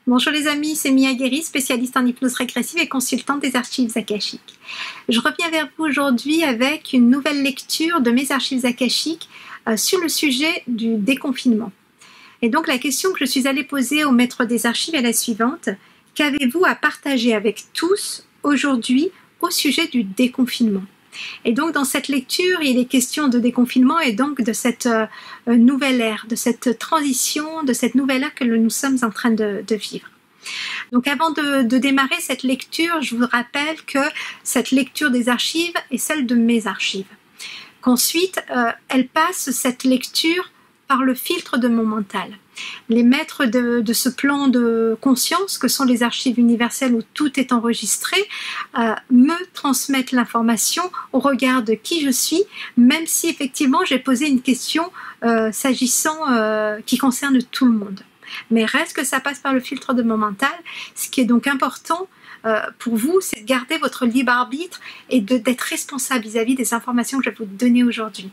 Bonjour les amis, c'est Mia Guéry, spécialiste en hypnose régressive et consultante des archives akashiques. Je reviens vers vous aujourd'hui avec une nouvelle lecture de mes archives akashiques sur le sujet du déconfinement. Et donc la question que je suis allée poser au maître des archives est la suivante. Qu'avez-vous à partager avec tous aujourd'hui au sujet du déconfinement? Et donc dans cette lecture, il est question de déconfinement et donc de cette nouvelle ère, de cette transition, de cette nouvelle ère que nous sommes en train de vivre. Donc avant de démarrer cette lecture, je vous rappelle que cette lecture des archives est celle de mes archives. Qu'ensuite, elle passe cette lecture par le filtre de mon mental. Les maîtres de ce plan de conscience, que sont les archives universelles où tout est enregistré, me transmettent l'information au regard de qui je suis, même si effectivement j'ai posé une question qui concerne tout le monde. Mais reste que ça passe par le filtre de mon mental. Ce qui est donc important pour vous, c'est de garder votre libre arbitre et d'être responsable vis-à-vis des informations que je vais vous donner aujourd'hui.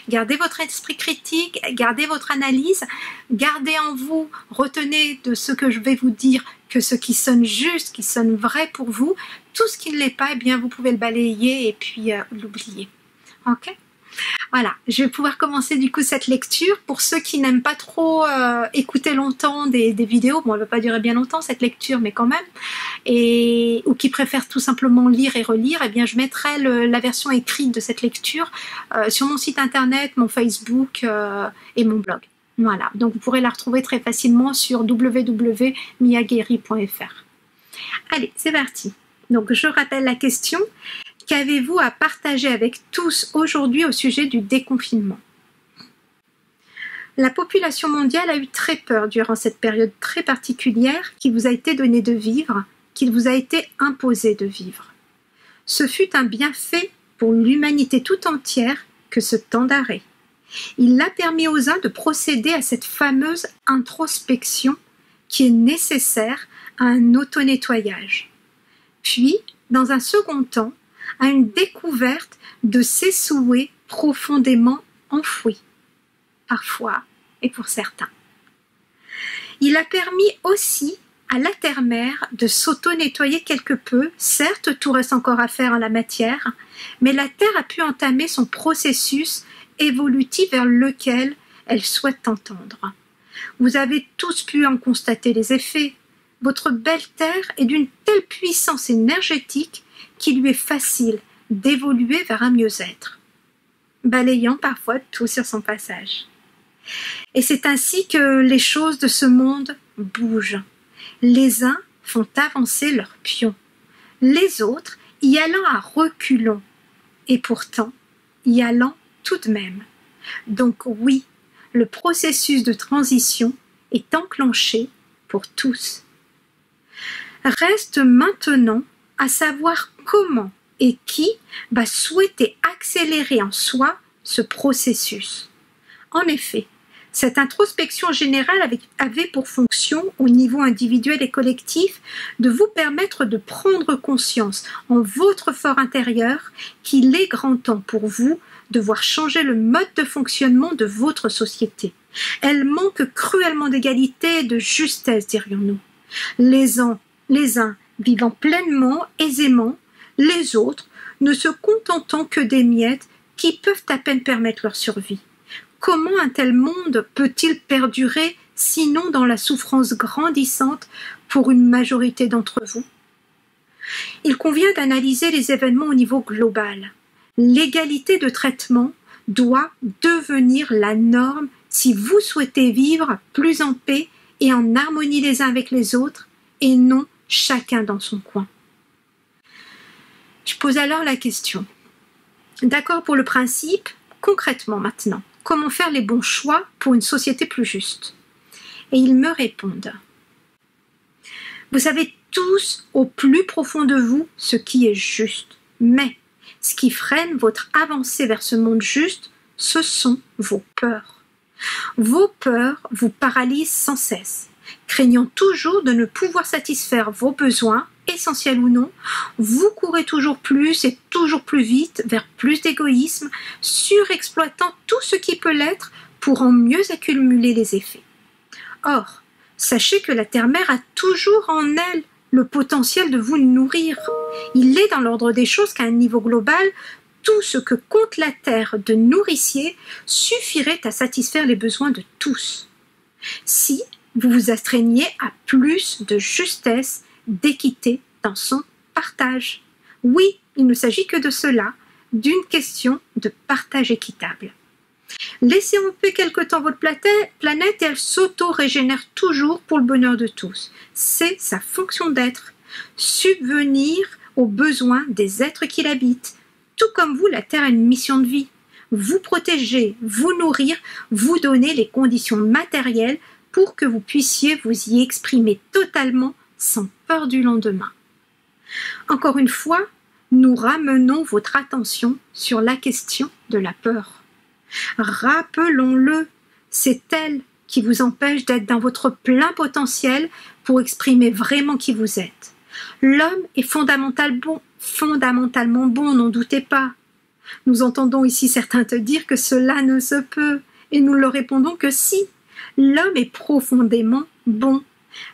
Gardez votre esprit critique, gardez votre analyse, gardez en vous, retenez de ce que je vais vous dire que ce qui sonne juste, qui sonne vrai pour vous. Tout ce qui ne l'est pas, eh bien, vous pouvez le balayer et puis l'oublier. Ok ? Voilà, je vais pouvoir commencer du coup cette lecture. Pour ceux qui n'aiment pas trop écouter longtemps des vidéos, bon, elle ne va pas durer bien longtemps cette lecture, mais quand même, ou qui préfèrent tout simplement lire et relire, eh bien je mettrai la version écrite de cette lecture sur mon site internet, mon Facebook et mon blog. Voilà, donc vous pourrez la retrouver très facilement sur www.miaguery.fr. Allez, c'est parti. Donc je rappelle la question. Qu'avez-vous à partager avec tous aujourd'hui au sujet du déconfinement? La population mondiale a eu très peur durant cette période très particulière qui vous a été donnée de vivre, qu'il vous a été imposé de vivre. Ce fut un bienfait pour l'humanité tout entière que ce temps d'arrêt. Il a permis aux uns de procéder à cette fameuse introspection qui est nécessaire à un auto-nettoyage. Puis, dans un second temps, à une découverte de ses souhaits profondément enfouis, parfois et pour certains. Il a permis aussi à la terre-mère de s'auto-nettoyer quelque peu. Certes, tout reste encore à faire en la matière, mais la Terre a pu entamer son processus évolutif vers lequel elle souhaite entendre. Vous avez tous pu en constater les effets. Votre belle Terre est d'une telle puissance énergétique qu'il lui est facile d'évoluer vers un mieux-être, balayant parfois tout sur son passage. Et c'est ainsi que les choses de ce monde bougent. Les uns font avancer leurs pions, les autres y allant à reculons, et pourtant y allant tout de même. Donc oui, le processus de transition est enclenché pour tous. Reste maintenant à savoir comment et qui va souhaiter accélérer en soi ce processus. En effet, cette introspection générale avait pour fonction, au niveau individuel et collectif, de vous permettre de prendre conscience en votre fort intérieur qu'il est grand temps pour vous de voir changer le mode de fonctionnement de votre société. Elle manque cruellement d'égalité et de justesse, dirions-nous. Les uns vivant pleinement, aisément, les autres ne se contentant que des miettes qui peuvent à peine permettre leur survie. Comment un tel monde peut-il perdurer, sinon dans la souffrance grandissante pour une majorité d'entre vous? Il convient d'analyser les événements au niveau global. L'égalité de traitement doit devenir la norme si vous souhaitez vivre plus en paix et en harmonie les uns avec les autres, et non chacun dans son coin. Je pose alors la question. D'accord pour le principe, concrètement maintenant, comment faire les bons choix pour une société plus juste? Et ils me répondent. Vous savez tous au plus profond de vous ce qui est juste, mais ce qui freine votre avancée vers ce monde juste, ce sont vos peurs. Vos peurs vous paralysent sans cesse. Craignant toujours de ne pouvoir satisfaire vos besoins, essentiels ou non, vous courez toujours plus et toujours plus vite vers plus d'égoïsme, surexploitant tout ce qui peut l'être pour en mieux accumuler les effets. Or, Sachez que la Terre-Mère a toujours en elle le potentiel de vous nourrir. Il est dans l'ordre des choses qu'à un niveau global, tout ce que compte la Terre de nourricier suffirait à satisfaire les besoins de tous. Si vous vous astreigniez à plus de justesse, d'équité dans son partage. Oui, il ne s'agit que de cela, d'une question de partage équitable. Laissez en paix quelque temps votre planète et elle s'auto-régénère toujours pour le bonheur de tous. C'est sa fonction d'être. Subvenir aux besoins des êtres qui l'habitent. Tout comme vous, la Terre a une mission de vie. Vous protéger, vous nourrir, vous donner les conditions matérielles pour que vous puissiez vous y exprimer totalement sans peur du lendemain. Encore une fois, nous ramenons votre attention sur la question de la peur. Rappelons-le, c'est elle qui vous empêche d'être dans votre plein potentiel pour exprimer vraiment qui vous êtes. L'homme est fondamentalement bon, n'en doutez pas. Nous entendons ici certains te dire que cela ne se peut, et nous leur répondons que si, l'homme est profondément bon.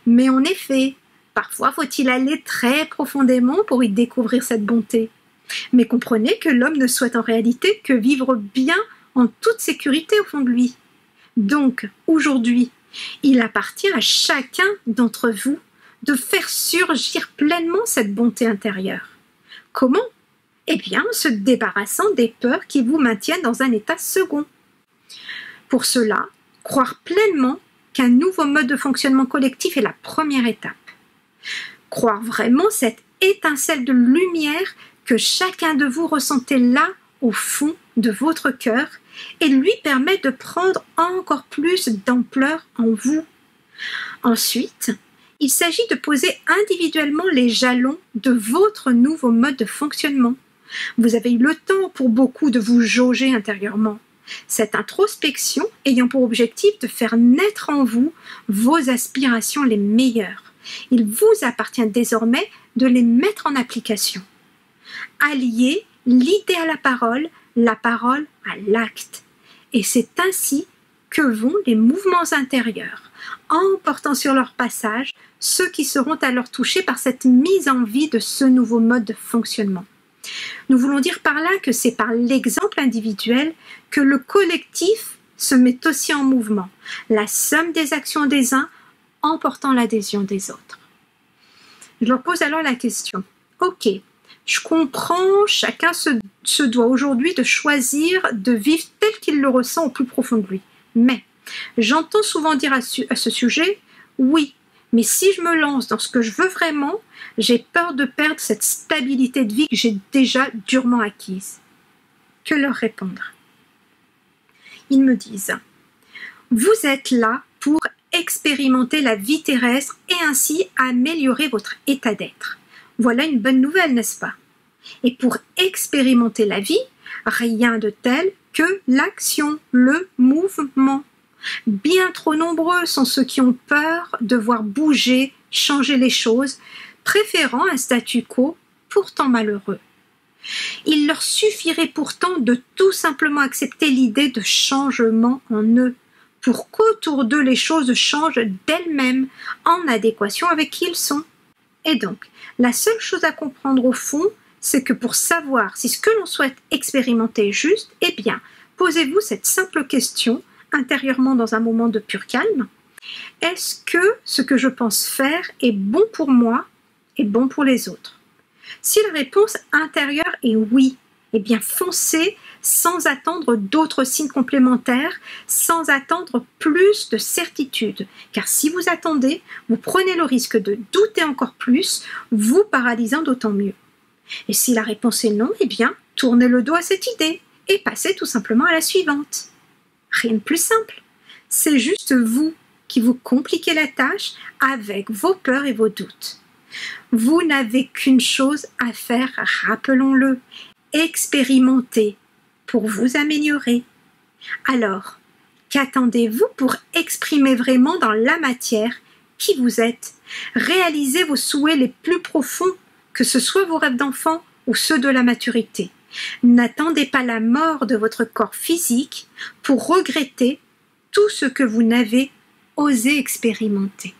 Mais en effet, parfois faut-il aller très profondément pour y découvrir cette bonté. Mais comprenez que l'homme ne souhaite en réalité que vivre bien en toute sécurité au fond de lui. Donc, aujourd'hui, il appartient à chacun d'entre vous de faire surgir pleinement cette bonté intérieure. Comment? Eh bien, en se débarrassant des peurs qui vous maintiennent dans un état second. Pour cela, croire pleinement qu'un nouveau mode de fonctionnement collectif est la première étape. Croire vraiment cette étincelle de lumière que chacun de vous ressentait là, au fond de votre cœur, et lui permet de prendre encore plus d'ampleur en vous. Ensuite, il s'agit de poser individuellement les jalons de votre nouveau mode de fonctionnement. Vous avez eu le temps pour beaucoup de vous jauger intérieurement. Cette introspection ayant pour objectif de faire naître en vous vos aspirations les meilleures. Il vous appartient désormais de les mettre en application. Alliez l'idée à la parole à l'acte. Et c'est ainsi que vont les mouvements intérieurs, emportant sur leur passage ceux qui seront alors touchés par cette mise en vie de ce nouveau mode de fonctionnement. Nous voulons dire par là que c'est par l'exemple individuel que le collectif se met aussi en mouvement, la somme des actions des uns emportant l'adhésion des autres. Je leur pose alors la question. Ok, je comprends, chacun se doit aujourd'hui de choisir de vivre tel qu'il le ressent au plus profond de lui. Mais j'entends souvent dire à ce sujet, oui, mais si je me lance dans ce que je veux vraiment, j'ai peur de perdre cette stabilité de vie que j'ai déjà durement acquise. Que leur répondre? Ils me disent, vous êtes là pour expérimenter la vie terrestre et ainsi améliorer votre état d'être. Voilà une bonne nouvelle, n'est-ce pas? Et pour expérimenter la vie, rien de tel que l'action, le mouvement. Bien trop nombreux sont ceux qui ont peur de voir bouger, changer les choses, préférant un statu quo pourtant malheureux. Il leur suffirait pourtant de tout simplement accepter l'idée de changement en eux, pour qu'autour d'eux les choses changent d'elles-mêmes en adéquation avec qui ils sont. Et donc, la seule chose à comprendre au fond, c'est que pour savoir si ce que l'on souhaite expérimenter est juste, eh bien, posez-vous cette simple question intérieurement dans un moment de pur calme. Est-ce que ce que je pense faire est bon pour moi et bon pour les autres? Si la réponse intérieure est oui, eh bien foncez sans attendre d'autres signes complémentaires, sans attendre plus de certitude. Car si vous attendez, vous prenez le risque de douter encore plus, vous paralysant d'autant mieux. Et si la réponse est non, eh bien tournez le dos à cette idée et passez tout simplement à la suivante. Rien de plus simple. C'est juste vous qui vous compliquez la tâche avec vos peurs et vos doutes. Vous n'avez qu'une chose à faire, rappelons-le, expérimenter pour vous améliorer. Alors, qu'attendez-vous pour exprimer vraiment dans la matière qui vous êtes? Réalisez vos souhaits les plus profonds, que ce soit vos rêves d'enfant ou ceux de la maturité. N'attendez pas la mort de votre corps physique pour regretter tout ce que vous n'avez oser expérimenter.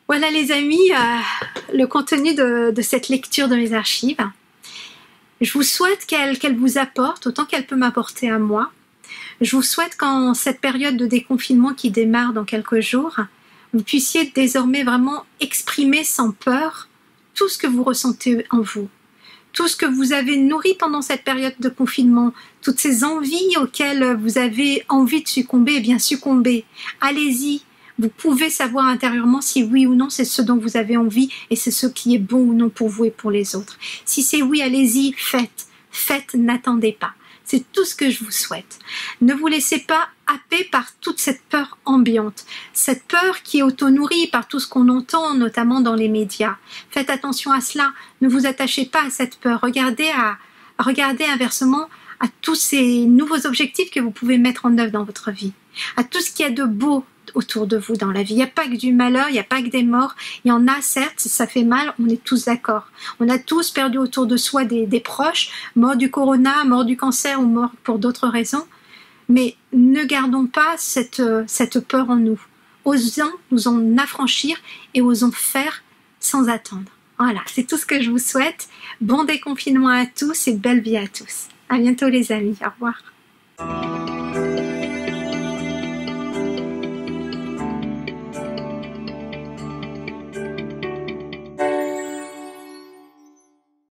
Voilà les amis, le contenu de cette lecture de mes archives. Je vous souhaite qu'elle vous apporte autant qu'elle peut m'apporter à moi. Je vous souhaite qu'en cette période de déconfinement qui démarre dans quelques jours, vous puissiez désormais vraiment exprimer sans peur tout ce que vous ressentez en vous. Tout ce que vous avez nourri pendant cette période de confinement, toutes ces envies auxquelles vous avez envie de succomber, eh bien succombez. Allez-y. Vous pouvez savoir intérieurement si oui ou non c'est ce dont vous avez envie et c'est ce qui est bon ou non pour vous et pour les autres. Si c'est oui, allez-y, faites. Faites, n'attendez pas. C'est tout ce que je vous souhaite. Ne vous laissez pas happer par toute cette peur ambiante, cette peur qui est auto-nourrie par tout ce qu'on entend, notamment dans les médias. Faites attention à cela. Ne vous attachez pas à cette peur. Regardez inversement à tous ces nouveaux objectifs que vous pouvez mettre en œuvre dans votre vie, à tout ce qu'il y a de beau autour de vous dans la vie. Il n'y a pas que du malheur, il n'y a pas que des morts. Il y en a, certes, ça fait mal, on est tous d'accord. On a tous perdu autour de soi des proches, morts du corona, morts du cancer ou morts pour d'autres raisons. Mais ne gardons pas cette peur en nous. Osons nous en affranchir et osons faire sans attendre. Voilà, c'est tout ce que je vous souhaite. Bon déconfinement à tous et belle vie à tous. À bientôt les amis, au revoir.